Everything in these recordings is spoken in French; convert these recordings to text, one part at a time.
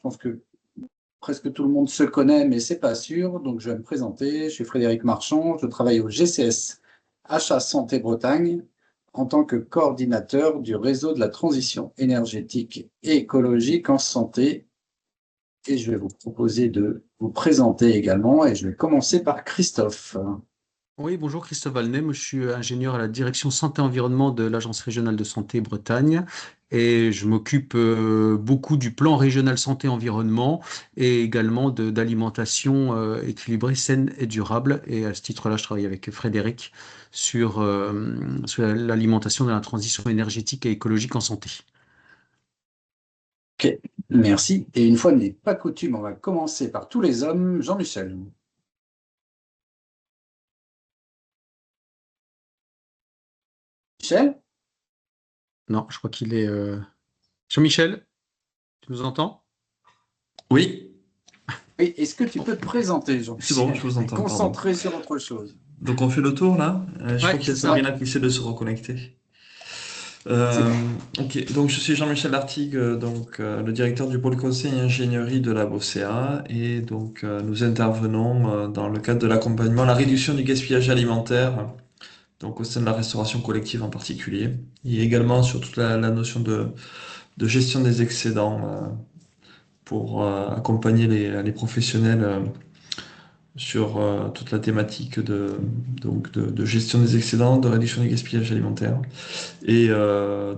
pense que presque tout le monde se connaît, mais c'est pas sûr. Donc, je vais me présenter. Je suis Frédéric Marchand. Je travaille au GCS Achat Santé Bretagne en tant que coordinateur du réseau de la transition énergétique et écologique en santé. Et je vais vous proposer de vous présenter également. Et je vais commencer par Christophe. Oui, bonjour Christophe Valnet, moi, je suis ingénieur à la direction santé-environnement de l'Agence régionale de santé Bretagne et je m'occupe beaucoup du plan régional santé-environnement et également d'alimentation équilibrée, saine et durable. Et à ce titre-là, je travaille avec Frédéric sur l'alimentation de la transition énergétique et écologique en santé. Ok, merci. Et une fois n'est pas coutume, on va commencer par tous les hommes. Jean-Michel. Michel? Non, je crois qu'il est... Jean-Michel, tu nous entends? Oui, Oui, est-ce que tu peux te présenter, c'est bon, Jean-Michel? je vous entends, pardon. Concentré sur autre chose. Donc on fait le tour là. Je Ouais, crois qu'il y a c'est ça. Sabrina qui essaie de se reconnecter. C'est bon. Ok, donc je suis Jean-Michel Lartigue, le directeur du pôle conseil et ingénierie de la BOCA, et donc nous intervenons dans le cadre de l'accompagnement à la réduction du gaspillage alimentaire, donc au sein de la restauration collective en particulier, et également sur toute la notion de gestion des excédents pour accompagner les professionnels sur toute la thématique de gestion des excédents, de réduction du gaspillage alimentaire, et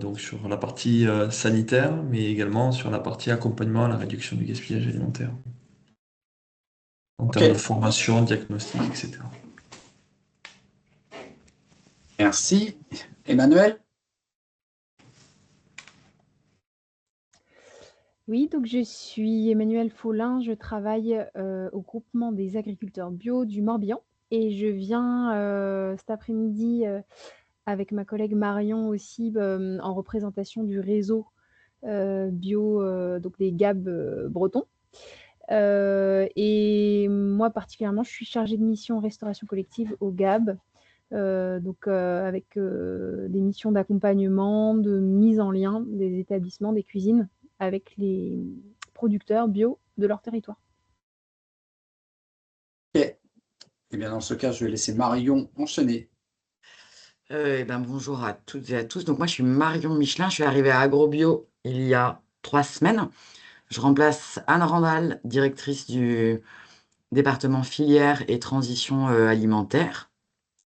donc sur la partie sanitaire, mais également sur la partie accompagnement à la réduction du gaspillage alimentaire, en Ok, termes de formation, diagnostic, etc. merci. Emmanuel? Oui, donc je suis Emmanuelle Follin, je travaille au groupement des agriculteurs bio du Morbihan et je viens cet après-midi avec ma collègue Marion aussi en représentation du réseau bio, donc des GAB bretons. Et moi particulièrement, je suis chargée de mission restauration collective au GAB, avec des missions d'accompagnement, de mise en lien des établissements, des cuisines avec les producteurs bio de leur territoire. Ok. Eh bien, dans ce cas, je vais laisser Marion enchaîner. Bonjour à toutes et à tous. Donc moi, je suis Marion Michelin. Je suis arrivée à Agrobio il y a 3 semaines. Je remplace Anne Randall, directrice du département filière et transition alimentaire.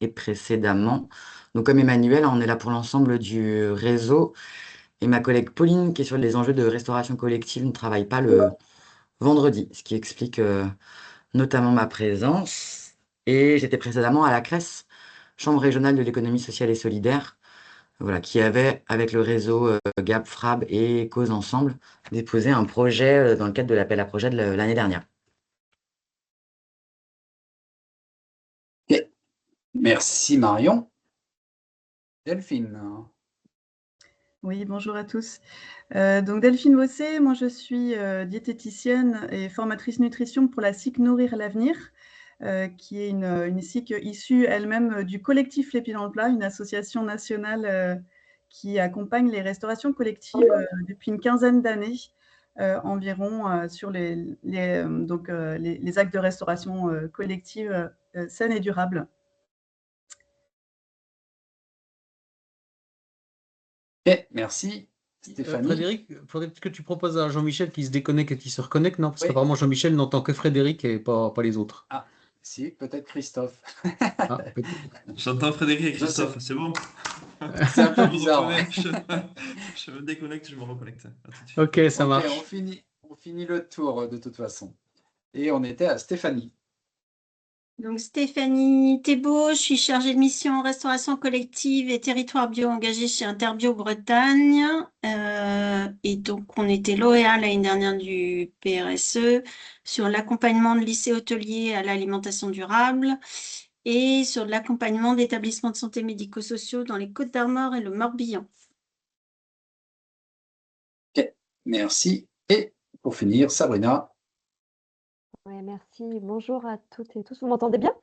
Et précédemment, donc comme Emmanuel, on est là pour l'ensemble du réseau. Et ma collègue Pauline, qui est sur les enjeux de restauration collective, ne travaille pas le vendredi, ce qui explique notamment ma présence. Et j'étais précédemment à la CRES, Chambre régionale de l'économie sociale et solidaire, voilà, qui avait, avec le réseau Gap, Frab et Cause Ensemble, déposé un projet dans le cadre de l'appel à projet de l'année dernière. Ok. Merci, Marion. Delphine. Oui, bonjour à tous. Donc Delphine Bossé, moi je suis diététicienne et formatrice nutrition pour la SIC Nourrir l'avenir, qui est une SIC issue elle-même du collectif Les Pieds dans le Plat, une association nationale qui accompagne les restaurations collectives depuis une quinzaine d'années environ sur les actes de restauration collective saine et durable. Ok, merci. Stéphanie. Frédéric, faudrait peut-être que tu proposes à Jean-Michel qui se déconnecte et qui se reconnecte, non? Parce Oui. qu'apparemment Jean-Michel n'entend que Frédéric et pas les autres. Ah, si, peut-être Christophe. Ah, peut-être. J'entends Frédéric et Je sais. Christophe, c'est bon. C'est un Je peu me bizarre. reconnais, je me déconnecte, je me reconnecte. À tout de suite. Ok, ça Ok, marche. on finit le tour de toute façon. Et on était à Stéphanie. Donc Stéphanie Thébault, je suis chargée de mission en restauration collective et territoire bio engagé chez Interbio Bretagne. Et donc on était lauréat l'année dernière du PRSE sur l'accompagnement de lycées hôteliers à l'alimentation durable et sur l'accompagnement d'établissements de santé médico-sociaux dans les Côtes-d'Armor et le Morbihan. Ok, merci. Et pour finir, Sabrina. Ouais, merci. Bonjour à toutes et tous. Vous m'entendez bien?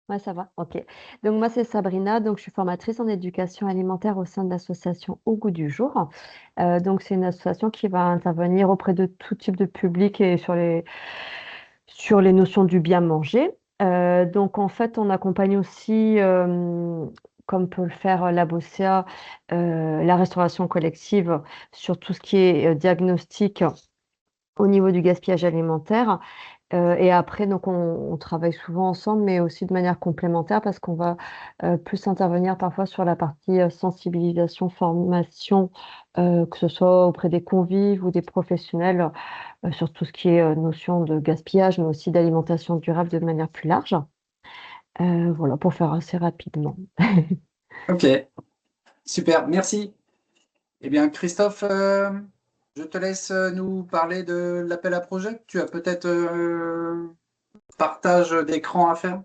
Ouais, ça va, ok. Donc moi, c'est Sabrina, donc je suis formatrice en éducation alimentaire au sein de l'association Au Goût du Jour. Donc c'est une association qui va intervenir auprès de tout type de public et sur les notions du bien manger. Donc en fait, on accompagne aussi, comme peut le faire la BOSEA, la restauration collective sur tout ce qui est diagnostic au niveau du gaspillage alimentaire. Et après, donc on travaille souvent ensemble, mais aussi de manière complémentaire parce qu'on va plus intervenir parfois sur la partie sensibilisation, formation, que ce soit auprès des convives ou des professionnels, sur tout ce qui est notion de gaspillage, mais aussi d'alimentation durable de manière plus large. Voilà, pour faire assez rapidement. Ok, super, merci. Eh bien, Christophe, je te laisse nous parler de l'appel à projet. Tu as peut-être partage d'écran à faire?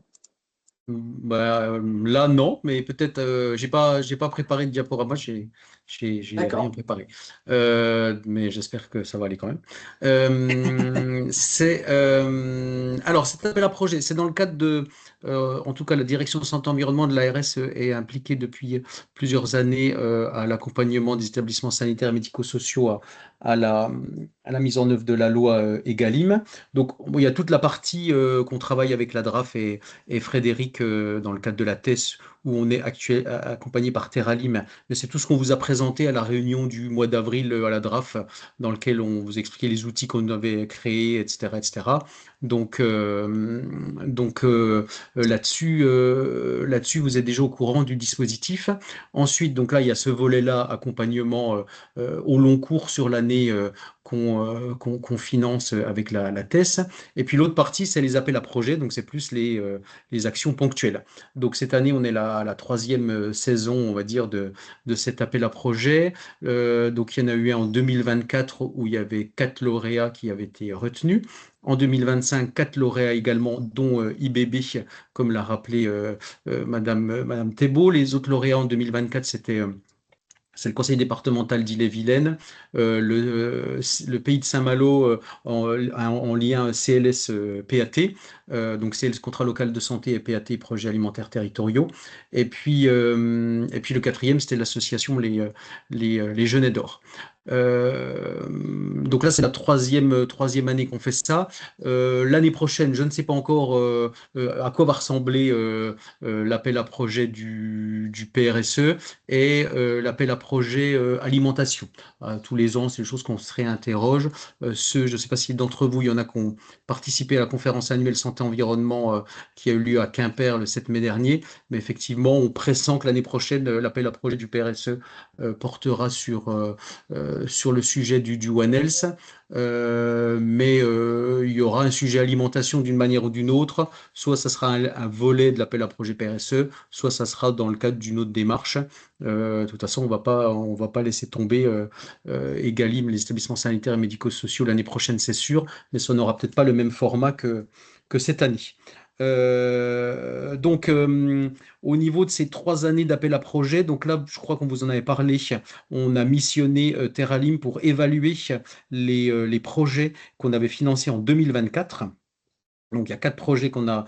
Là, non, mais peut-être, j'ai pas préparé de diaporama, j'ai rien D'accord. préparé. Mais j'espère que ça va aller quand même. Alors, cet appel à projet, c'est dans le cadre en tout cas, la direction santé environnement de l'ARS est impliquée depuis plusieurs années à l'accompagnement des établissements sanitaires et médico-sociaux à à la mise en œuvre de la loi Egalim. Donc, bon, il y a toute la partie qu'on travaille avec la DRAF et Frédéric dans le cadre de la thèse où on est accompagné par Teralim. Mais c'est tout ce qu'on vous a présenté à la réunion du mois d'avril à la DRAF, dans lequel on vous expliquait les outils qu'on avait créés, etc., etc. Donc là-dessus, vous êtes déjà au courant du dispositif. Ensuite, donc là, il y a ce volet-là, accompagnement au long cours sur l'année qu'on finance avec la TES. Et puis l'autre partie, c'est les appels à projets, donc c'est plus les actions ponctuelles. Donc cette année, on est à la troisième saison, on va dire, de cet appel à projet. Donc il y en a eu un en 2024 où il y avait 4 lauréats qui avaient été retenus. En 2025, 4 lauréats également, dont IBB, comme l'a rappelé Madame Thébault. Les autres lauréats en 2024, c'est le conseil départemental d'Ille-et-Vilaine, le pays de Saint-Malo en lien CLS PAT, donc CLS contrat local de santé et PAT projets alimentaires territoriaux. Et puis le quatrième, c'était l'association les Jeunets d'Or. Donc là, c'est la troisième année qu'on fait ça. L'année prochaine, je ne sais pas encore à quoi va ressembler l'appel à projet du PRSE et l'appel à projet alimentation. Tous les ans, c'est des choses qu'on se réinterroge. Je ne sais pas si d'entre vous, il y en a qui ont participé à la conférence annuelle santé-environnement qui a eu lieu à Quimper le 7 mai dernier, mais effectivement, on pressent que l'année prochaine, l'appel à projet du PRSE portera sur le sujet du One Health. Mais il y aura un sujet alimentation d'une manière ou d'une autre. Soit ça sera un volet de l'appel à projet PRSE, soit ça sera dans le cadre d'une autre démarche. De toute façon, on va pas laisser tomber Egalim, les établissements sanitaires et médico-sociaux l'année prochaine, c'est sûr, mais ça n'aura peut-être pas le même format que cette année. Donc, au niveau de ces 3 années d'appel à projet, donc là, je crois qu'on vous en avait parlé, on a missionné Teralim pour évaluer les projets qu'on avait financés en 2024. Donc, il y a 4 projets qu'on a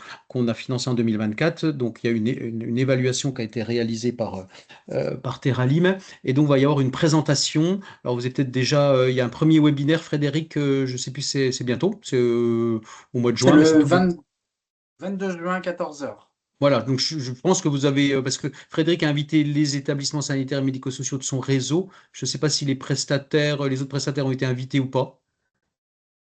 financés en 2024. Donc, il y a une évaluation qui a été réalisée par Teralim. Et donc, il va y avoir une présentation. Alors, vous êtes peut-être déjà, il y a un premier webinaire, Frédéric, je ne sais plus, c'est bientôt, c'est au mois de C'est juin. Mais le 22 juin, 14 heures. voilà, donc je pense que vous avez, parce que Frédéric a invité les établissements sanitaires et médico-sociaux de son réseau. Je ne sais pas si les autres prestataires ont été invités ou pas.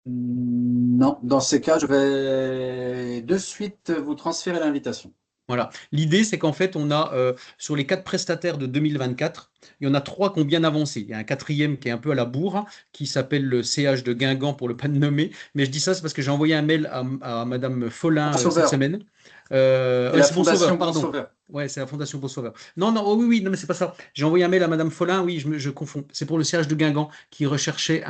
Non, dans ces cas, je vais de suite vous transférer l'invitation. Voilà. L'idée, c'est qu'en fait, on a sur les 4 prestataires de 2024, il y en a 3 qui ont bien avancé. Il y a un quatrième qui est un peu à la bourre, qui s'appelle le CH de Guingamp pour le pas de nommer. Mais je dis ça, c'est parce que j'ai envoyé un mail à Madame Follin cette Sauveur. semaine. Et la C'est Bon Sauveur, Fondation Bon pardon. Sauveur. Ouais, c'est la Fondation Beau Sauveur. Non, non, oh oui, oui, non, mais c'est pas ça. J'ai envoyé un mail à Madame Follin, oui, je confonds. C'est pour le CH de Guingamp qui recherchait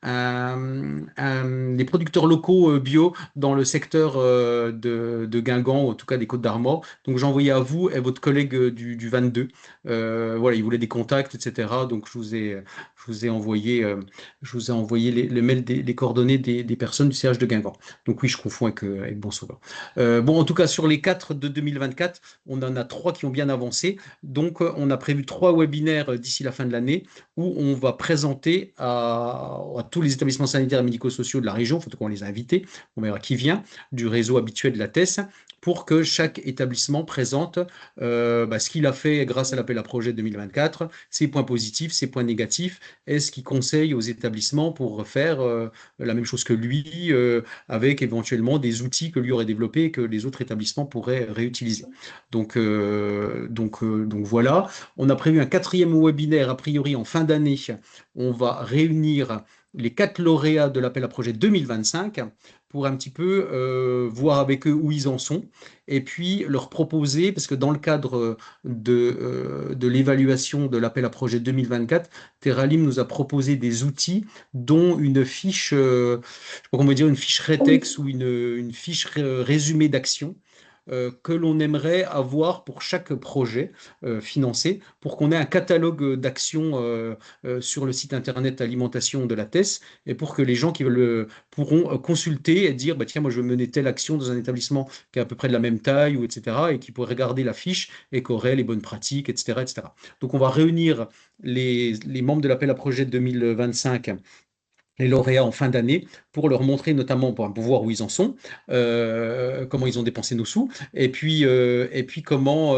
des producteurs locaux bio dans le secteur de Guingamp, en tout cas des Côtes d'Armor. Donc j'ai envoyé à vous et votre collègue du 22 Voilà, il voulait des contacts, etc. Donc, je vous ai envoyé, les mails, les coordonnées des personnes du CH de Guingamp. Donc, oui, je confonds avec Bon Sauveur. Bon, en tout cas, sur les 4 de 2024, on en a 3 qui ont bien avancé. Donc, on a prévu 3 webinaires d'ici la fin de l'année où on va présenter à tous les établissements sanitaires et médico-sociaux de la région, en tout cas, on les a invités, on verra qui vient, du réseau habituel de la TES, pour que chaque établissement présente ce qu'il a fait grâce à l'appel à projet 2024, ses points positifs, ses points négatifs, et ce qu'il conseille aux établissements pour faire la même chose que lui, avec éventuellement des outils que lui aurait développés et que les autres établissements pourraient réutiliser. Donc voilà, on a prévu un 4e webinaire a priori en fin d'année. On va réunir les 4 lauréats de l'appel à projet 2025 pour un petit peu voir avec eux où ils en sont et puis leur proposer, parce que dans le cadre de l'évaluation de l'appel à projet 2024, Teralim nous a proposé des outils dont une fiche, je sais pas comment dire, une fiche rétex ou une fiche résumé d'action que l'on aimerait avoir pour chaque projet financé, pour qu'on ait un catalogue d'actions sur le site internet alimentation de la TES, et pour que les gens qui veulent pourront consulter et dire, bah, tiens, moi je veux mener telle action dans un établissement qui est à peu près de la même taille, ou etc., et qui pourraient regarder la fiche et qui auraient les bonnes pratiques, etc., etc. Donc on va réunir les membres de l'appel à projet 2025, les lauréats en fin d'année, pour leur montrer notamment, pour voir où ils en sont, comment ils ont dépensé nos sous, et puis comment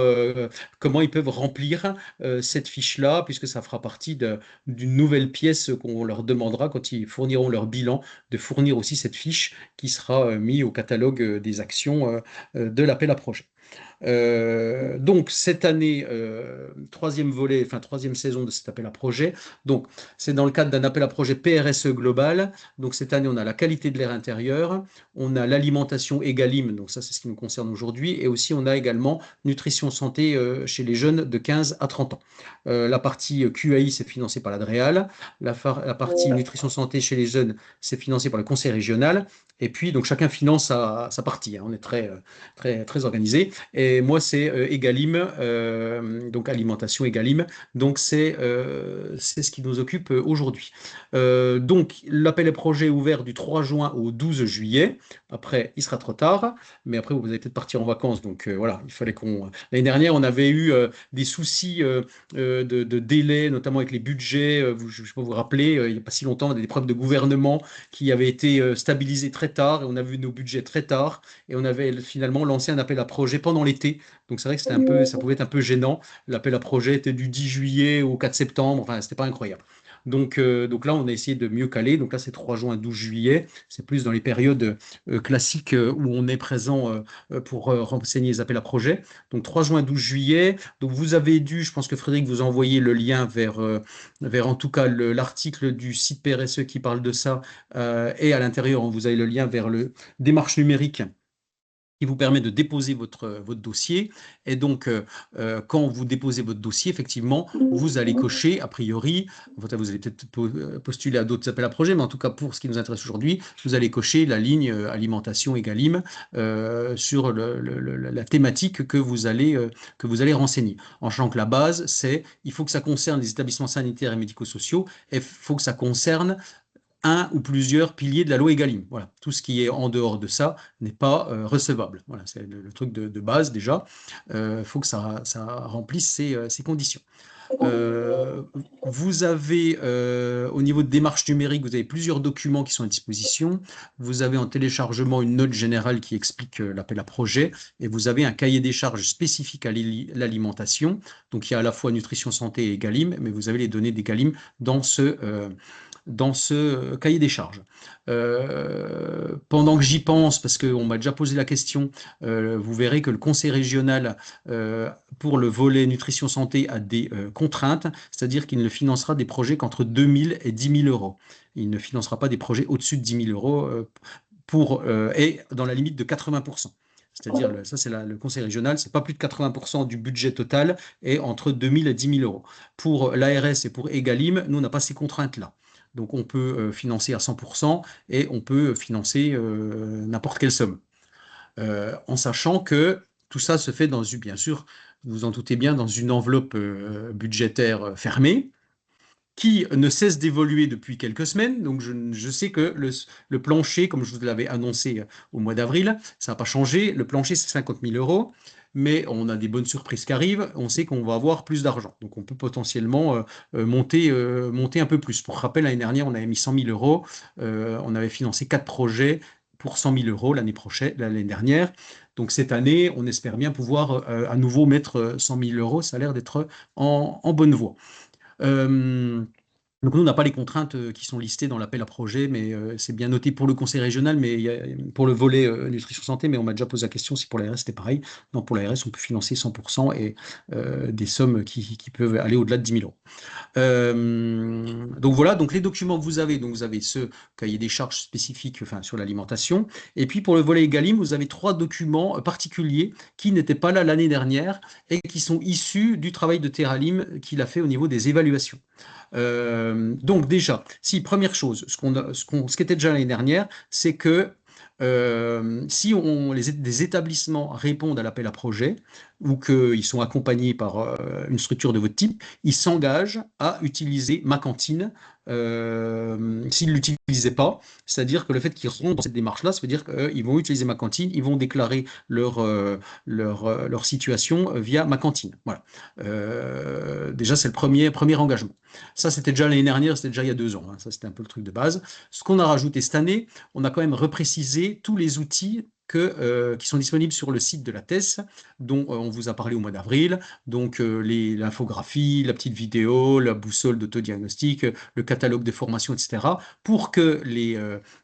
ils peuvent remplir cette fiche-là, puisque ça fera partie d'une nouvelle pièce qu'on leur demandera quand ils fourniront leur bilan, de fournir aussi cette fiche qui sera mise au catalogue des actions de l'appel à projet. Donc cette année, 3e volet, enfin 3e saison de cet appel à projet. Donc c'est dans le cadre d'un appel à projet PRSE global. Donc cette année, on a la qualité de l'air intérieur, on a l'alimentation Egalim, donc ça c'est ce qui nous concerne aujourd'hui, et aussi on a également nutrition santé chez les jeunes de 15 à 30 ans. La partie QAI, c'est financé par l'Adréal. La partie nutrition santé chez les jeunes, c'est financé par le conseil régional. Et puis, donc chacun finance sa partie, hein. On est très, très, très organisé. Et moi, c'est Egalim, donc alimentation Egalim. Donc, c'est ce qui nous occupe aujourd'hui. Donc, l'appel à projet est ouvert du 3 juin au 12 juillet. Après, il sera trop tard, mais après, vous allez peut-être partir en vacances. Donc, voilà, il fallait qu'on. L'année dernière, on avait eu des soucis de délai, notamment avec les budgets. Je ne sais pas vous rappeler, il n'y a pas si longtemps, des épreuves de gouvernement qui avaient été stabilisées très tard, et on a vu nos budgets très tard, et on avait finalement lancé un appel à projet pendant l'été. Donc c'est vrai que ça pouvait être un peu gênant. L'appel à projet était du 10 juillet au 4 septembre, enfin c'était pas incroyable. Donc là, on a essayé de mieux caler. Donc là, c'est 3 juin, 12 juillet. C'est plus dans les périodes classiques où on est présent pour renseigner les appels à projet. Donc 3 juin, 12 juillet. Donc vous avez dû, je pense que Frédéric vous a envoyé le lien vers en tout cas l'article du site PRSE qui parle de ça. Et à l'intérieur, vous avez le lien vers le démarche numérique qui vous permet de déposer votre dossier. Et donc, quand vous déposez votre dossier, effectivement, vous allez cocher, a priori, vous allez peut-être postuler à d'autres appels à projets, mais en tout cas, pour ce qui nous intéresse aujourd'hui, vous allez cocher la ligne alimentation Egalim sur la thématique que vous allez renseigner. En sachant que la base, c'est il faut que ça concerne les établissements sanitaires et médico-sociaux, et il faut que ça concerne un ou plusieurs piliers de la loi Egalim. Voilà. Tout ce qui est en dehors de ça n'est pas recevable. Voilà, c'est le truc de base déjà. Il faut que ça remplisse ces conditions. Vous avez, au niveau de démarche numérique, vous avez plusieurs documents qui sont à disposition. Vous avez en téléchargement une note générale qui explique l'appel à projet, et vous avez un cahier des charges spécifique à l'alimentation. Donc il y a à la fois nutrition santé et Egalim, mais vous avez les données d'Egalim dans ce cahier des charges. Pendant que j'y pense, parce qu'on m'a déjà posé la question, vous verrez que le conseil régional pour le volet nutrition santé a des contraintes, c'est-à-dire qu'il ne financera des projets qu'entre 2 000 et 10 000 euros. Il ne financera pas des projets au-dessus de 10 000 euros et dans la limite de 80%. C'est-à-dire, ça c'est le conseil régional, c'est pas plus de 80% du budget total et entre 2 000 et 10 000 euros. Pour l'ARS et pour Egalim, nous on n'a pas ces contraintes-là. Donc on peut financer à 100% et on peut financer n'importe quelle somme. En sachant que Tout ça se fait bien sûr, vous vous en doutez bien, dans une enveloppe budgétaire fermée, qui ne cesse d'évoluer depuis quelques semaines. Donc, je sais que le plancher, comme je vous l'avais annoncé au mois d'avril, ça n'a pas changé. Le plancher, c'est 50 000 euros, mais on a des bonnes surprises qui arrivent. On sait qu'on va avoir plus d'argent. Donc, on peut potentiellement monter un peu plus. Pour rappel, l'année dernière, on avait mis 100 000 euros. On avait financé 4 projets pour 100 000 euros l'année dernière. Donc, cette année, on espère bien pouvoir à nouveau mettre 100 000 euros. Ça a l'air d'être en bonne voie. Donc nous, on n'a pas les contraintes qui sont listées dans l'appel à projet, mais c'est bien noté pour le conseil régional, mais pour le volet nutrition santé, mais on m'a déjà posé la question si pour l'ARS c'était pareil. Non, pour l'ARS, on peut financer 100% et des sommes qui peuvent aller au-delà de 10 000 euros. Donc voilà, donc les documents que vous avez, donc vous avez ce cahier des charges spécifiques sur l'alimentation, et puis pour le volet Egalim, vous avez 3 documents particuliers qui n'étaient pas là l'année dernière et qui sont issus du travail de Teralim qu'il a fait au niveau des évaluations. Donc déjà, si première chose, ce qui était déjà l'année dernière, c'est que si des établissements répondent à l'appel à projet ou qu'ils sont accompagnés par une structure de votre type, ils s'engagent à utiliser ma cantine s'ils ne l'utilisaient pas. C'est-à-dire que le fait qu'ils rentrent dans cette démarche-là, ça veut dire qu'ils vont utiliser ma cantine, ils vont déclarer leur situation via ma cantine. Voilà. Déjà, c'est le premier engagement. Ça, c'était déjà l'année dernière, c'était déjà il y a 2 ans. Hein. Ça, c'était un peu le truc de base. Ce qu'on a rajouté cette année, on a quand même reprécisé tous les outils qui sont disponibles sur le site de la TES, dont on vous a parlé au mois d'avril, donc l'infographie, la petite vidéo, la boussole d'autodiagnostic, le catalogue de formation, etc., pour que les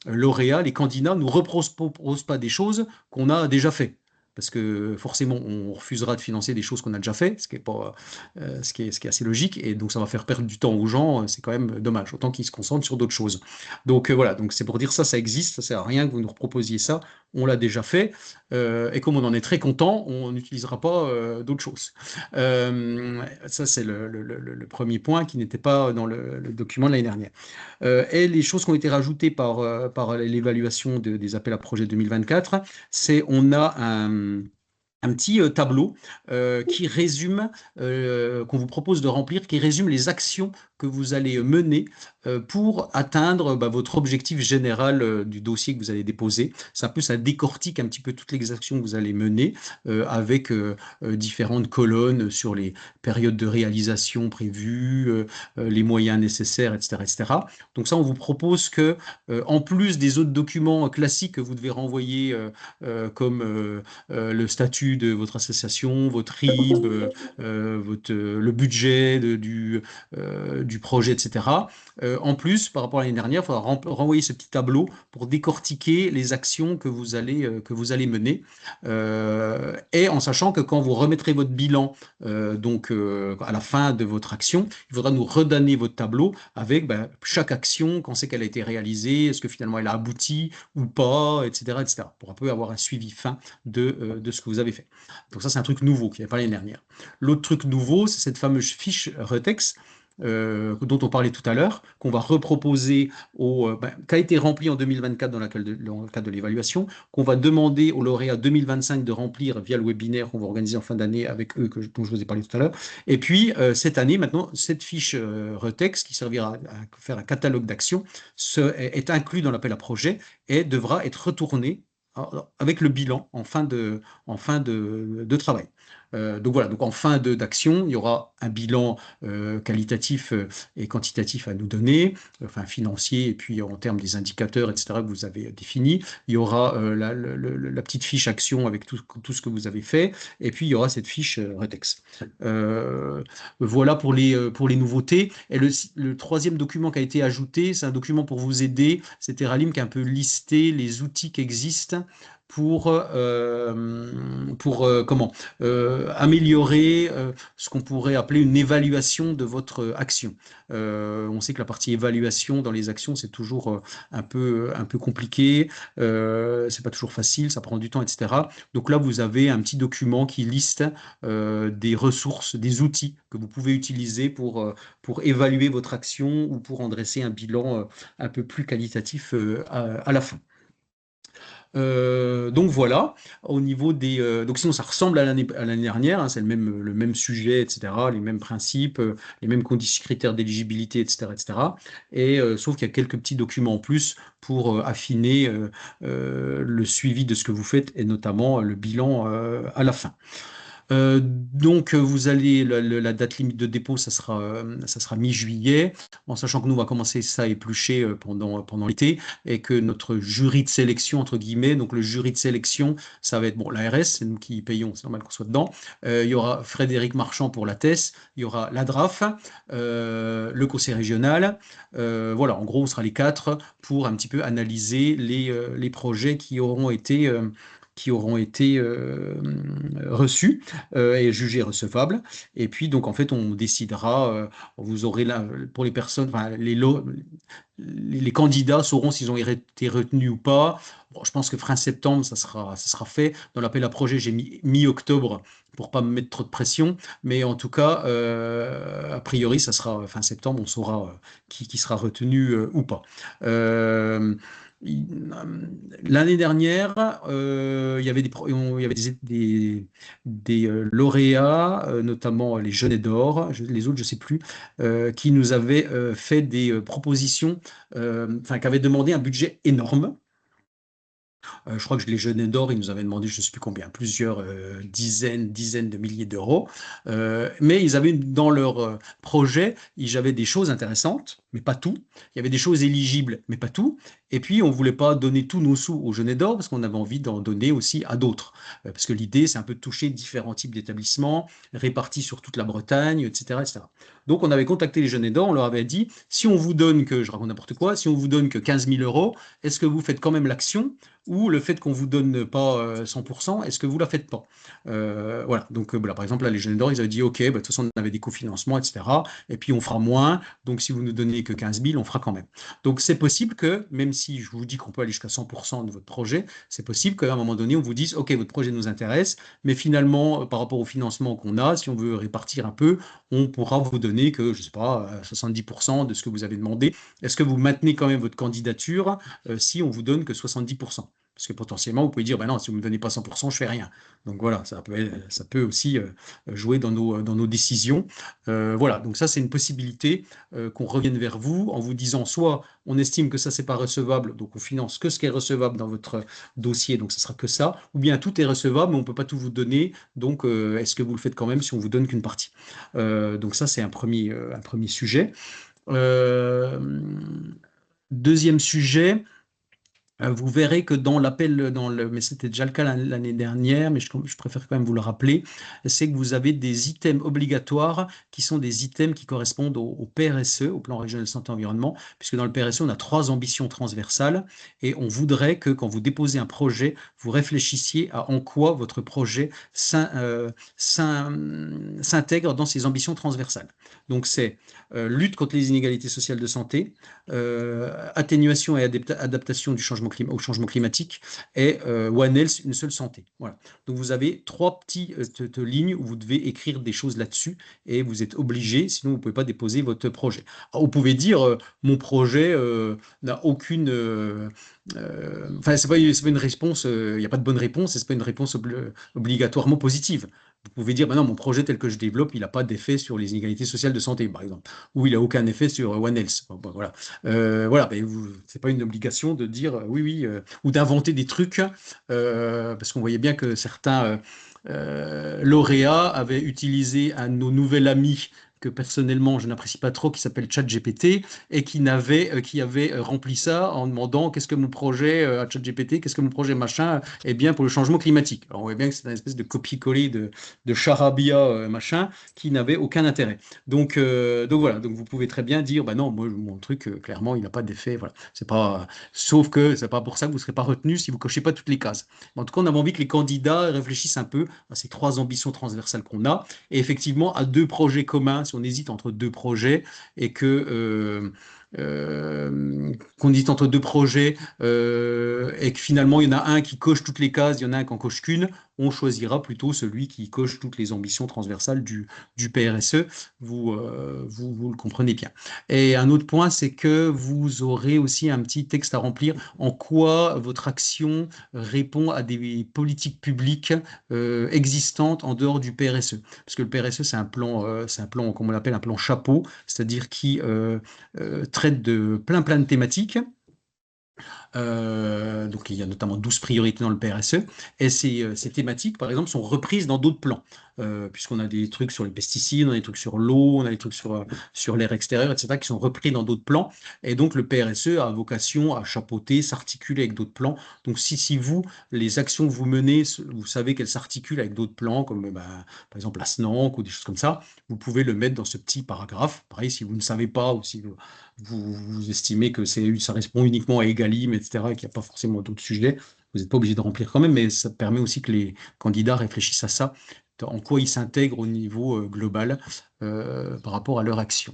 lauréats, les candidats, nous reproposent pas des choses qu'on a déjà fait. Parce que forcément, on refusera de financer des choses qu'on a déjà fait, ce qui est assez logique, et donc ça va faire perdre du temps aux gens, c'est quand même dommage, autant qu'ils se concentrent sur d'autres choses. Donc voilà, donc c'est pour dire ça existe, ça sert à rien que vous nous reproposiez ça, on l'a déjà fait, et comme on en est très content, on n'utilisera pas d'autres choses. Ça, c'est le premier point qui n'était pas dans le document de l'année dernière. Et les choses qui ont été rajoutées par l'évaluation des appels à projets 2024, c'est on a un petit tableau qui résume, qu'on vous propose de remplir, qui résume les actions que vous allez mener pour atteindre votre objectif général du dossier que vous allez déposer. Ça décortique un petit peu toutes les actions que vous allez mener avec différentes colonnes sur les périodes de réalisation prévues, les moyens nécessaires, etc., etc. Donc ça, on vous propose que, en plus des autres documents classiques que vous devez renvoyer comme le statut de votre association, votre RIB, le budget du projet, etc. En plus, par rapport à l'année dernière, il faudra renvoyer ce petit tableau pour décortiquer les actions que vous allez mener. Et en sachant que quand vous remettrez votre bilan à la fin de votre action, il faudra nous redonner votre tableau avec chaque action, quand c'est qu'elle a été réalisée, est-ce que finalement elle a abouti ou pas, etc., etc., pour un peu avoir un suivi fin de ce que vous avez fait. Donc ça, c'est un truc nouveau qui n'y avait pas l'année dernière. L'autre truc nouveau, c'est cette fameuse fiche Retex dont on parlait tout à l'heure, qu'on va reproposer qui a été rempli en 2024 dans le cadre de l'évaluation, qu'on va demander aux lauréats 2025 de remplir via le webinaire qu'on va organiser en fin d'année avec eux, dont je vous ai parlé tout à l'heure. Et puis, cette année, maintenant, cette fiche Retex, qui servira à faire un catalogue d'actions, est inclus dans l'appel à projet et devra être retourné avec le bilan en fin de travail. Donc voilà, donc en fin d'action, il y aura un bilan qualitatif et quantitatif à nous donner, enfin financier et puis en termes des indicateurs, etc., que vous avez définis. Il y aura la petite fiche action avec tout ce que vous avez fait, et puis il y aura cette fiche Retex. Voilà pour les nouveautés. Et le troisième document qui a été ajouté, c'est un document pour vous aider. C'est Teralim qui a un peu listé les outils qui existent pour améliorer ce qu'on pourrait appeler une évaluation de votre action. On sait que la partie évaluation dans les actions, c'est toujours un peu compliqué, c'est pas toujours facile, ça prend du temps, etc. Donc là, vous avez un petit document qui liste des ressources, des outils que vous pouvez utiliser pour évaluer votre action ou pour en dresser un bilan un peu plus qualitatif à la fin. Donc voilà, au niveau des... donc sinon, ça ressemble à l'année dernière, hein, c'est le même sujet, etc., les mêmes principes, les mêmes conditions, critères d'éligibilité, etc., etc. Sauf qu'il y a quelques petits documents en plus pour affiner le suivi de ce que vous faites et notamment le bilan à la fin. Donc, vous allez, la date limite de dépôt, ça sera mi-juillet, en sachant que nous, on va commencer ça à éplucher pendant l'été, et que notre jury de sélection, entre guillemets, donc le jury de sélection, ça va être, bon, l'ARS, c'est nous qui payons, c'est normal qu'on soit dedans. Il y aura Frédéric Marchand pour la TES, il y aura la DRAF, le conseil régional. Voilà, en gros, on sera les 4 pour un petit peu analyser les projets qui auront été reçus et jugés recevables. Et puis, donc, en fait, on décidera, vous aurez là, pour les personnes, enfin, les candidats sauront s'ils ont été retenus ou pas. Bon, je pense que fin septembre, ça sera fait. Dans l'appel à projet, j'ai mis mi-octobre pour pas me mettre trop de pression. Mais en tout cas, a priori, ça sera fin septembre, on saura qui sera retenu ou pas. L'année dernière, il y avait des lauréats, notamment les Genêts d'Or, les autres, je ne sais plus, qui nous avaient fait des propositions, enfin, qui avaient demandé un budget énorme. Je crois que les Genêts d'Or, ils nous avaient demandé, je ne sais plus combien, plusieurs dizaines de milliers d'euros. Mais ils avaient dans leur projet, ils avaient des choses intéressantes, mais pas tout. Il y avait des choses éligibles, mais pas tout. Et puis, on ne voulait pas donner tous nos sous aux Genêts d'Or parce qu'on avait envie d'en donner aussi à d'autres. Parce que l'idée, c'est un peu de toucher différents types d'établissements répartis sur toute la Bretagne, etc., etc. Donc, on avait contacté les Genêts d'Or, on leur avait dit, si on vous donne que, je raconte n'importe quoi, si on vous donne que 15 000 euros, est-ce que vous faites quand même l'action ou le fait qu'on ne vous donne pas 100%, est-ce que vous ne la faites pas? Voilà, donc voilà, par exemple, là, les Genêts d'Or, ils avaient dit, OK, bah, de toute façon, on avait des cofinancements, etc. Et puis, on fera moins, donc si vous ne nous donnez que 15 000, on fera quand même. Donc, c'est possible que, même si je vous dis qu'on peut aller jusqu'à 100% de votre projet, c'est possible qu'à un moment donné, on vous dise, OK, votre projet nous intéresse, mais finalement, par rapport au financement qu'on a, si on veut répartir un peu, on pourra vous donner que, je ne sais pas, 70% de ce que vous avez demandé. Est-ce que vous maintenez quand même votre candidature si on vous donne que 70%? Parce que potentiellement, vous pouvez dire, ben non, si vous ne me donnez pas 100%, je ne fais rien. Donc voilà, ça peut aussi jouer dans nos décisions. Voilà, donc ça, c'est une possibilité qu'on revienne vers vous en vous disant, soit on estime que ça, c'est pas recevable, donc on finance que ce qui est recevable dans votre dossier, donc ce sera que ça, ou bien tout est recevable, mais on ne peut pas tout vous donner, donc est-ce que vous le faites quand même si on vous donne qu'une partie? Donc ça, c'est un premier sujet. Deuxième sujet, vous verrez que dans l'appel, mais c'était déjà le cas l'année dernière, mais je préfère quand même vous le rappeler, c'est que vous avez des items obligatoires qui sont des items qui correspondent au PRSE, au plan régional de santé et environnement, puisque dans le PRSE, on a 3 ambitions transversales et on voudrait que quand vous déposez un projet, vous réfléchissiez à en quoi votre projet s'intègre dans ces ambitions transversales. Donc c'est lutte contre les inégalités sociales de santé, atténuation et adaptation au changement climatique et One Health, une seule santé. Voilà. Donc vous avez 3 petites lignes où vous devez écrire des choses là-dessus et vous êtes obligé, sinon vous ne pouvez pas déposer votre projet. Alors, vous pouvez dire mon projet n'a aucune... Enfin, c'est pas une réponse, il n'y a pas de bonne réponse et ce n'est pas une réponse obligatoirement positive. Vous pouvez dire, ben non, mon projet tel que je développe, il n'a pas d'effet sur les inégalités sociales de santé, par exemple, ou il n'a aucun effet sur One Health. Bon, voilà. Voilà, ben c'est pas une obligation de dire oui, ou d'inventer des trucs, parce qu'on voyait bien que certains lauréats avaient utilisé un de nos nouveaux amis que personnellement je n'apprécie pas trop, qui s'appelle ChatGPT, et qui avait rempli ça en demandant qu'est-ce que mon projet à ChatGPT, qu'est-ce que mon projet machin est bien pour le changement climatique. Alors on voit bien que c'est une espèce de copier-coller de charabia machin qui n'avait aucun intérêt. Donc voilà, donc vous pouvez très bien dire, bah non, moi mon truc clairement il n'a pas d'effet, voilà. C'est pas, sauf que c'est pas pour ça que vous ne serez pas retenu si vous cochez pas toutes les cases. Mais en tout cas, on a envie que les candidats réfléchissent un peu à ces 3 ambitions transversales qu'on a, et effectivement à 2 projets communs. Si on hésite entre 2 projets et que qu'on hésite entre deux projets et que finalement il y en a un qui coche toutes les cases, il y en a un qui en coche qu'une, on choisira plutôt celui qui coche toutes les ambitions transversales du PRSE. Vous le comprenez bien. Et un autre point, c'est que vous aurez aussi un petit texte à remplir en quoi votre action répond à des politiques publiques existantes en dehors du PRSE. Parce que le PRSE, c'est un plan, comme on l'appelle, un plan chapeau, c'est-à-dire qui traite de plein de thématiques. Donc il y a notamment 12 priorités dans le PRSE, et ces thématiques, par exemple, sont reprises dans d'autres plans, puisqu'on a des trucs sur les pesticides, on a des trucs sur l'eau, on a des trucs sur l'air extérieur, etc., qui sont repris dans d'autres plans, et donc le PRSE a vocation à chapeauter, s'articuler avec d'autres plans. Donc si vous, les actions que vous menez, vous savez qu'elles s'articulent avec d'autres plans, comme par exemple la SNANC ou des choses comme ça, vous pouvez le mettre dans ce petit paragraphe. Pareil, si vous ne savez pas, ou si vous estimez que ça répond uniquement à Egalim, etc., et qu'il n'y a pas forcément d'autres sujets, vous n'êtes pas obligé de remplir quand même, mais ça permet aussi que les candidats réfléchissent à ça, en quoi ils s'intègrent au niveau global par rapport à leur action.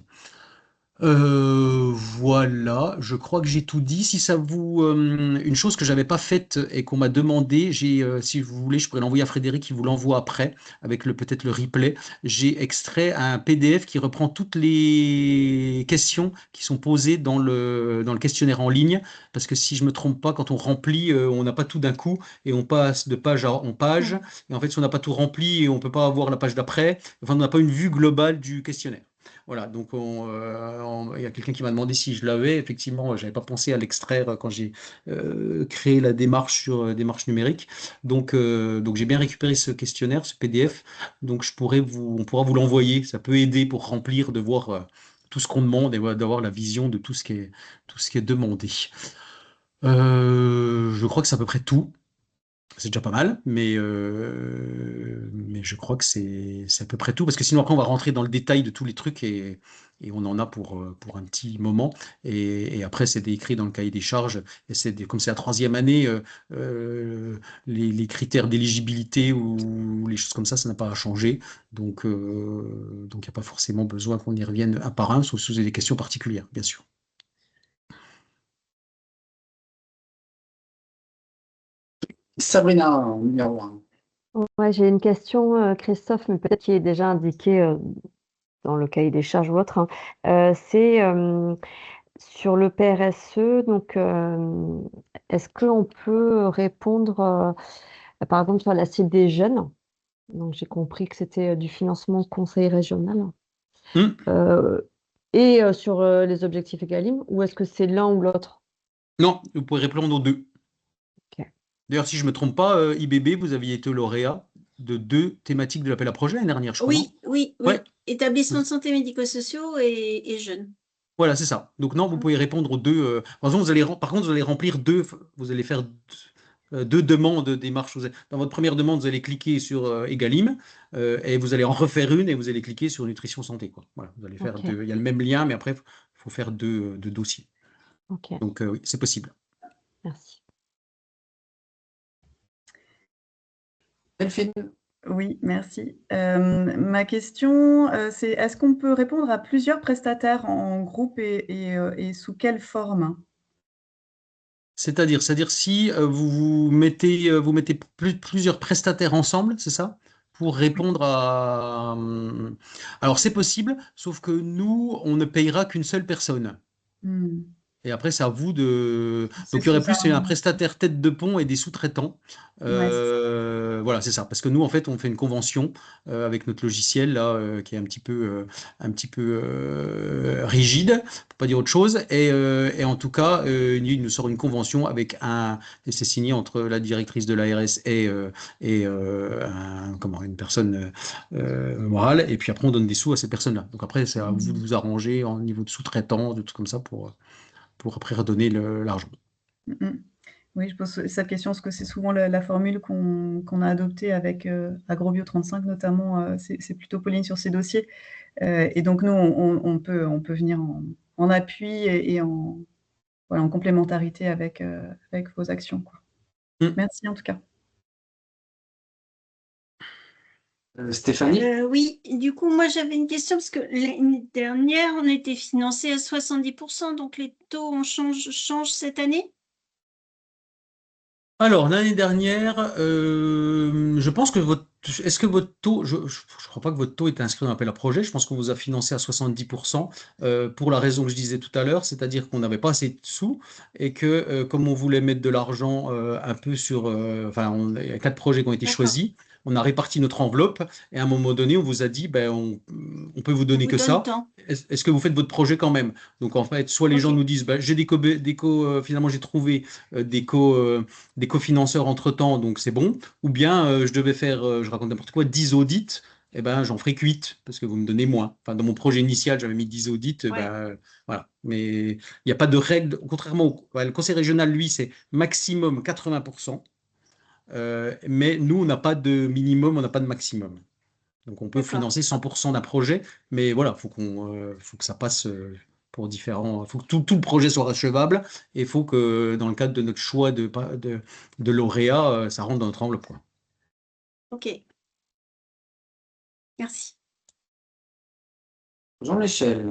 Voilà, je crois que j'ai tout dit. Si ça vous, une chose que j'avais pas faite et qu'on m'a demandé, si vous voulez, je pourrais l'envoyer à Frédéric, qui vous l'envoie après, avec peut-être le replay. J'ai extrait un PDF qui reprend toutes les questions qui sont posées dans le questionnaire en ligne, parce que si je me trompe pas, quand on remplit, on n'a pas tout d'un coup et on passe de page en page. Et en fait, si on n'a pas tout rempli, on peut pas avoir la page d'après. Enfin, on n'a pas une vue globale du questionnaire. Voilà, donc il y a quelqu'un qui m'a demandé si je l'avais. Effectivement, je n'avais pas pensé à l'extraire quand j'ai créé la démarche sur démarche numérique. Donc j'ai bien récupéré ce questionnaire, ce PDF. Donc on pourra vous l'envoyer. Ça peut aider pour remplir, de voir tout ce qu'on demande et voilà, d'avoir la vision de tout ce qui est demandé. Je crois que c'est à peu près tout. C'est déjà pas mal, mais je crois que c'est à peu près tout, parce que sinon après on va rentrer dans le détail de tous les trucs et on en a pour un petit moment. Et après c'est écrit dans le cahier des charges, et comme c'est la troisième année, les critères d'éligibilité ou les choses comme ça n'a pas à changer. Donc il n'y a pas forcément besoin qu'on y revienne un par un, sauf si vous avez des questions particulières, bien sûr. Sabrina, numéro 1. Ouais, j'ai une question, Christophe, mais peut-être qui est déjà indiqué dans le cahier des charges ou autre, hein. C'est sur le PRSE, donc est-ce qu'on peut répondre, par exemple, sur la cible des jeunes? Donc j'ai compris que c'était du financement conseil régional. Euh, et sur les objectifs Egalim, ou est-ce que c'est l'un ou l'autre? Non, vous pouvez répondre aux deux. Ok. D'ailleurs, si je ne me trompe pas, IBB, vous aviez été lauréat de 2 thématiques de l'appel à projet l'année dernière, je crois, non? Oui. Ouais. Établissements de santé médico-sociaux et jeunes. Voilà, c'est ça. Donc non, vous pouvez répondre aux deux. Par contre, vous allez remplir vous allez faire deux demandes de démarche. Dans votre première demande, vous allez cliquer sur Egalim et vous allez en refaire une et vous allez cliquer sur Nutrition Santé, quoi. Voilà, vous allez faire Ok. deux. Il y a le même lien, mais après, il faut faire deux dossiers. Ok, Donc oui, c'est possible. merci. Delphine, Oui, merci. Ma question, c'est est-ce qu'on peut répondre à plusieurs prestataires en groupe et sous quelle forme? C'est-à-dire si vous mettez plusieurs prestataires ensemble, c'est ça? Pour répondre à... Alors c'est possible, sauf que nous, on ne payera qu'une seule personne. Hmm. Et après, c'est à vous de... C'est Donc, il ce y que aurait ça. plus un prestataire tête de pont et des sous-traitants. Ouais, c'est ça. Voilà, c'est ça. Parce que nous, en fait, on fait une convention avec notre logiciel, là, qui est un petit peu rigide, pour pas dire autre chose. Et en tout cas, il nous sort une convention avec et c'est signé entre la directrice de l'ARS et une personne morale. Et puis après, on donne des sous à ces personnes-là. Donc après, c'est à vous de vous arranger en niveau de sous-traitants, de tout comme ça pour après redonner l'argent. Mhm. Oui, je pose cette question parce que c'est souvent la formule qu'on a adoptée avec Agrobio 35 notamment. C'est plutôt Pauline sur ces dossiers. Et donc nous, on peut venir en appui et en complémentarité avec vos actions, quoi. Merci en tout cas. Stéphanie? Oui, du coup, moi j'avais une question parce que l'année dernière, on était financé à 70%, donc les taux changent cette année? Alors, l'année dernière, je pense que est-ce que votre taux, je ne crois pas que votre taux est inscrit dans l'appel à projet, je pense qu'on vous a financé à 70% pour la raison que je disais tout à l'heure, c'est-à-dire qu'on n'avait pas assez de sous et que comme on voulait mettre de l'argent un peu sur, enfin, il y a 4 projets qui ont été D'accord. choisis, on a réparti notre enveloppe et à un moment donné, on vous a dit, ben, on peut vous On donner vous que donne ça. tant. Est-ce que vous faites votre projet quand même? Donc en fait, soit les gens Ok. nous disent, ben, j'ai finalement j'ai trouvé des cofinanceurs entre-temps, donc c'est bon. Ou bien je devais faire, je raconte n'importe quoi, 10 audits, et ben j'en ferai que 8, parce que vous me donnez moins. Enfin, dans mon projet initial, j'avais mis 10 audits, Ouais. voilà. Mais il n'y a pas de règle, contrairement le conseil régional, lui, c'est maximum 80%, mais nous, on n'a pas de minimum, on n'a pas de maximum. Donc on peut D'accord. financer 100% d'un projet, mais voilà, faut que ça passe pour différents, faut que tout le projet soit recevable et il faut que dans le cadre de notre choix de lauréat, ça rentre dans notre enveloppe, quoi. Ok. Merci. Jean-Michel.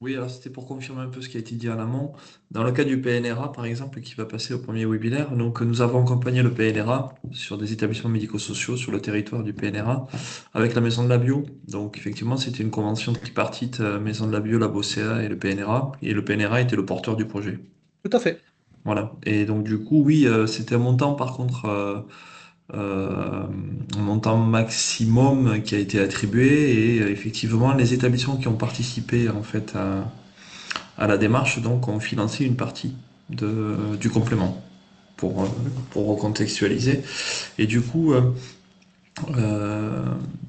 Oui, alors c'était pour confirmer un peu ce qui a été dit en amont. Dans le cas du PNRA, par exemple, qui va passer au premier webinaire, donc nous avons accompagné le PNRA sur des établissements médico-sociaux sur le territoire du PNRA avec la Maison de la Bio. Donc effectivement, c'était une convention tripartite Maison de la Bio, la BOCA et le PNRA. Et le PNRA était le porteur du projet. Tout à fait. Voilà. Et donc du coup, oui, c'était un montant par contre, un montant maximum qui a été attribué. Et effectivement, les établissements qui ont participé en fait à la démarche, donc, ont financé une partie du complément pour recontextualiser. Et du coup, euh,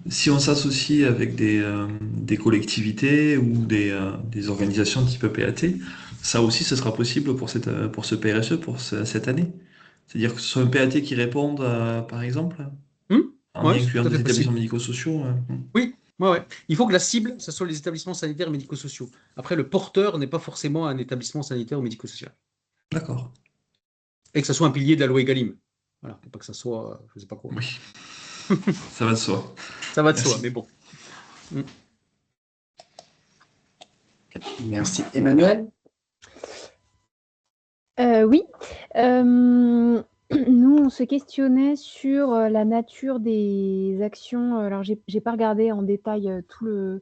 si on s'associe avec des collectivités ou des organisations type PAT, ça aussi, ce sera possible pour ce PRSE, cette année. C'est-à-dire que ce soit un PAT qui réponde, par exemple, en y Ouais, c'est incluant tout à fait des établissements possible. médico-sociaux. Oui, ouais, ouais. Il faut que la cible, ce soit les établissements sanitaires et médico-sociaux. Après, le porteur n'est pas forcément un établissement sanitaire ou médico-social. D'accord. Et que ce soit un pilier de la loi Egalim. Voilà, faut pas que ça soit, je sais pas quoi. Oui, ça va de soi. Ça va de soi, Merci. mais bon. Mm. Merci. Emmanuel? Oui, nous, on se questionnait sur la nature des actions. Alors, j'ai pas regardé en détail tout le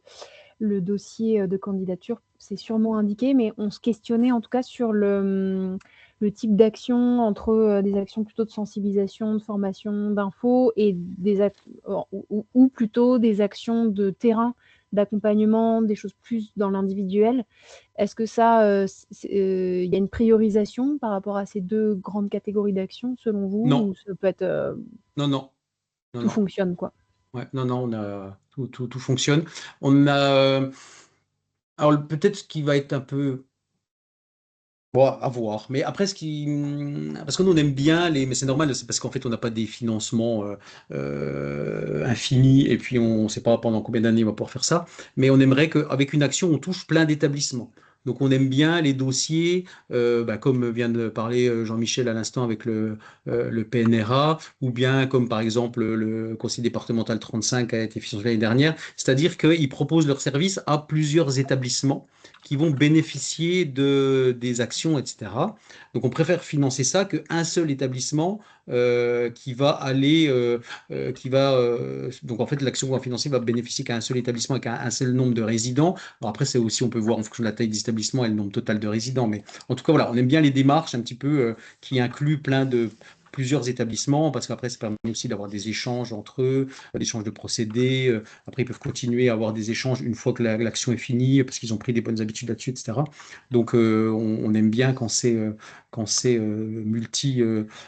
dossier de candidature, c'est sûrement indiqué, mais on se questionnait en tout cas sur le type d'action entre des actions plutôt de sensibilisation, de formation, d'info et ou plutôt des actions de terrain, d'accompagnement, des choses plus dans l'individuel. Est-ce que ça, il y a une priorisation par rapport à ces deux grandes catégories d'actions selon vous, Non, ou ça peut être non, non, non, tout non. fonctionne, quoi? Ouais, non, non, on a tout fonctionne. On a alors peut-être ce qui va être un peu bon, à voir. Mais après, parce que nous on aime bien mais c'est normal, c'est parce qu'en fait on n'a pas des financements infinis et puis on ne sait pas pendant combien d'années on va pouvoir faire ça. Mais on aimerait qu'avec une action on touche plein d'établissements. Donc on aime bien les dossiers, bah, comme vient de parler Jean-Michel à l'instant avec le PNRA, ou bien comme par exemple le conseil départemental 35 a été financé l'année dernière. C'est-à-dire qu'ils proposent leurs services à plusieurs établissements qui vont bénéficier des actions, etc. Donc on préfère financer ça qu'un seul établissement qui va aller, donc en fait l'action qu'on va financer va bénéficier qu'à un seul établissement avec un seul nombre de résidents. Alors après c'est aussi, on peut voir en fonction de la taille des établissements et le nombre total de résidents, mais en tout cas voilà, on aime bien les démarches un petit peu qui incluent plusieurs établissements, parce qu'après, ça permet aussi d'avoir des échanges entre eux, des échanges de procédés. Après, ils peuvent continuer à avoir des échanges une fois que l'action est finie, parce qu'ils ont pris des bonnes habitudes là-dessus, etc. Donc, on aime bien quand c'est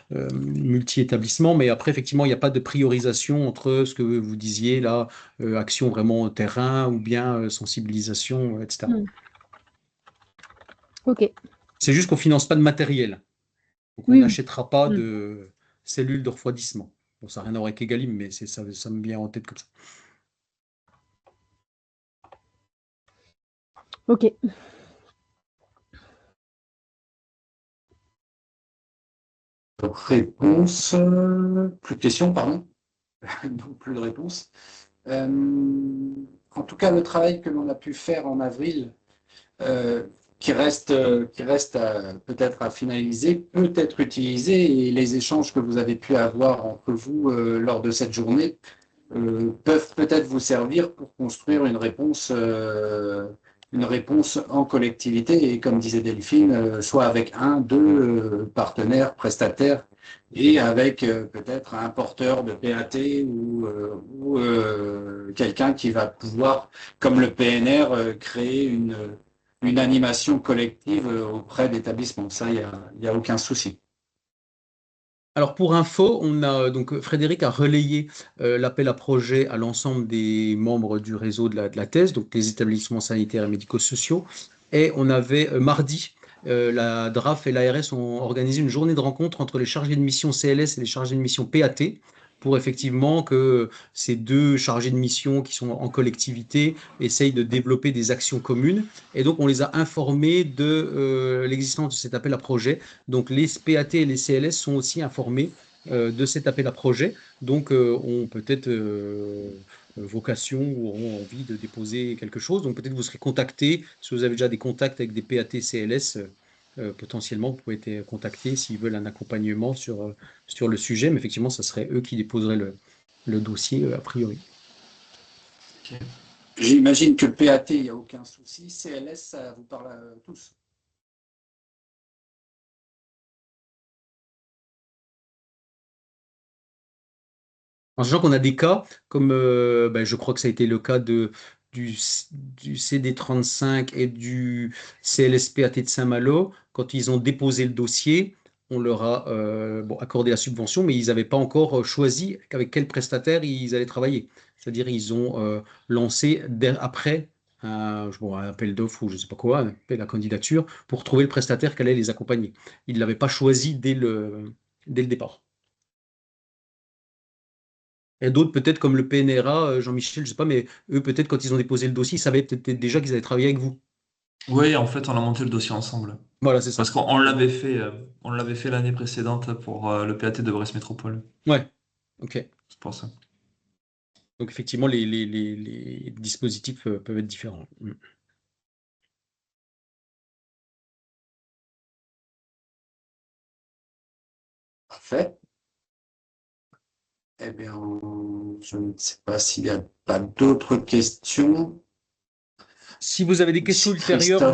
multi-établissement, mais après, effectivement, il n'y a pas de priorisation entre ce que vous disiez là, action vraiment terrain ou bien sensibilisation, etc. Hmm. Ok, C'est juste qu'on ne finance pas de matériel. Donc, on oui, oui. n'achètera pas Hmm. de cellules de refroidissement. Bon, ça n'a rien à voir avec Egalim, mais ça me vient en tête comme ça. Ok. réponse. Plus de questions, pardon. Donc, plus de réponses. En tout cas, le travail que l'on a pu faire en avril, qui reste peut-être à finaliser, peut être utilisé, et les échanges que vous avez pu avoir entre vous lors de cette journée peuvent peut-être vous servir pour construire une réponse en collectivité, et comme disait Delphine, soit avec un, deux partenaires, prestataires, et avec peut-être un porteur de PAT ou quelqu'un qui va pouvoir, comme le PNR, créer une animation collective auprès d'établissements. Ça, il y a aucun souci. Alors pour info, donc Frédéric a relayé l'appel à projet à l'ensemble des membres du réseau de la thèse, donc les établissements sanitaires et médico-sociaux. Et on avait mardi, la DRAF et l'ARS ont organisé une journée de rencontre entre les chargés de mission CLS et les chargés de mission PAT pour effectivement que ces deux chargés de mission qui sont en collectivité essayent de développer des actions communes. Et donc on les a informés de l'existence de cet appel à projet. Donc les PAT et les CLS sont aussi informés de cet appel à projet, donc ont peut-être vocation ou auront envie de déposer quelque chose. Donc peut-être vous serez contactés, si vous avez déjà des contacts avec des PAT, CLS, potentiellement vous pouvez être contactés s'ils veulent un accompagnement sur le sujet, mais effectivement, ça serait eux qui déposeraient le dossier a priori. Okay. J'imagine que PAT, il n'y a aucun souci. CLS, ça vous parle à tous? En sachant qu'on a des cas, comme je crois que ça a été le cas du CD35 et du CLS-PAT de Saint-Malo, quand ils ont déposé le dossier, on leur a accordé la subvention, mais ils n'avaient pas encore choisi avec quel prestataire ils allaient travailler. C'est-à-dire ils ont lancé après un appel d'offres ou je ne sais pas quoi, un appel à candidature pour trouver le prestataire qui allait les accompagner. Ils ne l'avaient pas choisi dès le départ. Et d'autres, peut-être comme le PNRA, Jean-Michel, je ne sais pas, mais eux, peut-être quand ils ont déposé le dossier, ils savaient peut-être déjà qu'ils allaient travailler avec vous. Oui, en fait, on a monté le dossier ensemble. Voilà, c'est ça. Parce qu'on l'avait fait l'année précédente pour le PAT de Brest Métropole. Ouais, ok. C'est pour ça. Donc effectivement, les dispositifs peuvent être différents. Parfait. Eh bien, je ne sais pas s'il n'y a pas d'autres questions. Si vous avez des questions ultérieures,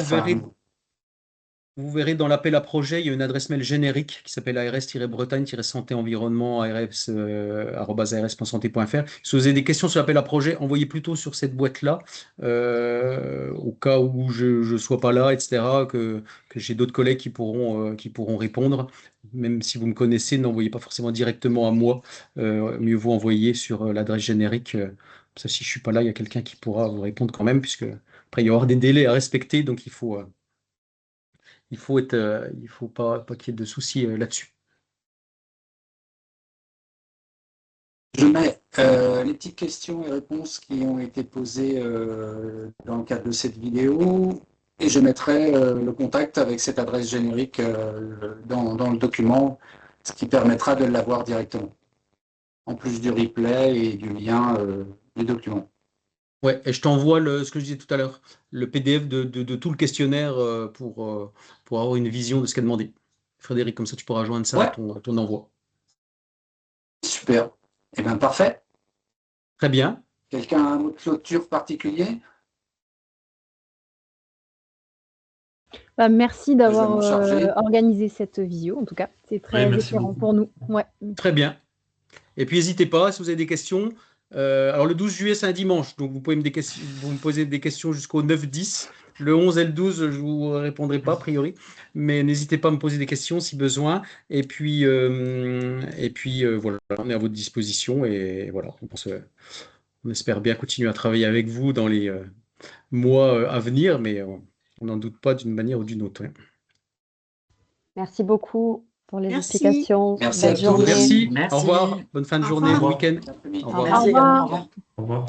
vous verrez dans l'appel à projet, il y a une adresse mail générique qui s'appelle ars-bretagne-santé-environnement, ars.santé.fr. Si vous avez des questions sur l'appel à projet, envoyez plutôt sur cette boîte-là, au cas où je ne sois pas là, etc., que j'ai d'autres collègues qui pourront répondre. Même si vous me connaissez, n'envoyez pas forcément directement à moi. Mieux vaut envoyer sur l'adresse générique. Ça, si je ne suis pas là, il y a quelqu'un qui pourra vous répondre quand même, puisque après, il y aura des délais à respecter, donc il faut pas qu'il y ait de soucis là-dessus. Je mets les petites questions et réponses qui ont été posées dans le cadre de cette vidéo, et je mettrai le contact avec cette adresse générique dans le document, ce qui permettra de l'avoir directement, en plus du replay et du lien du document. Ouais, et je t'envoie ce que je disais tout à l'heure, le PDF de tout le questionnaire pour avoir une vision de ce qu'a demandé. Frédéric, comme ça tu pourras joindre ça à ton envoi. Super. Eh bien, parfait. Très bien. Quelqu'un a un mot de clôture particulier? Merci d'avoir organisé cette visio, en tout cas. C'est très éclairant pour nous. Ouais. Très bien. Et puis, n'hésitez pas, si vous avez des questions. Alors, le 12 juillet, c'est un dimanche, donc vous pouvez me poser des questions jusqu'au 9-10. Le 11 et le 12, je ne vous répondrai pas, a priori. Mais n'hésitez pas à me poser des questions si besoin. Et puis voilà, on est à votre disposition. Et voilà, on espère bien continuer à travailler avec vous dans les mois à venir, mais on n'en doute pas d'une manière ou d'une autre. Ouais. Merci beaucoup pour les explications. Merci à tous. Merci. Au revoir. Bonne fin de journée, bon week-end. Au revoir. Merci également. Au revoir. Au revoir.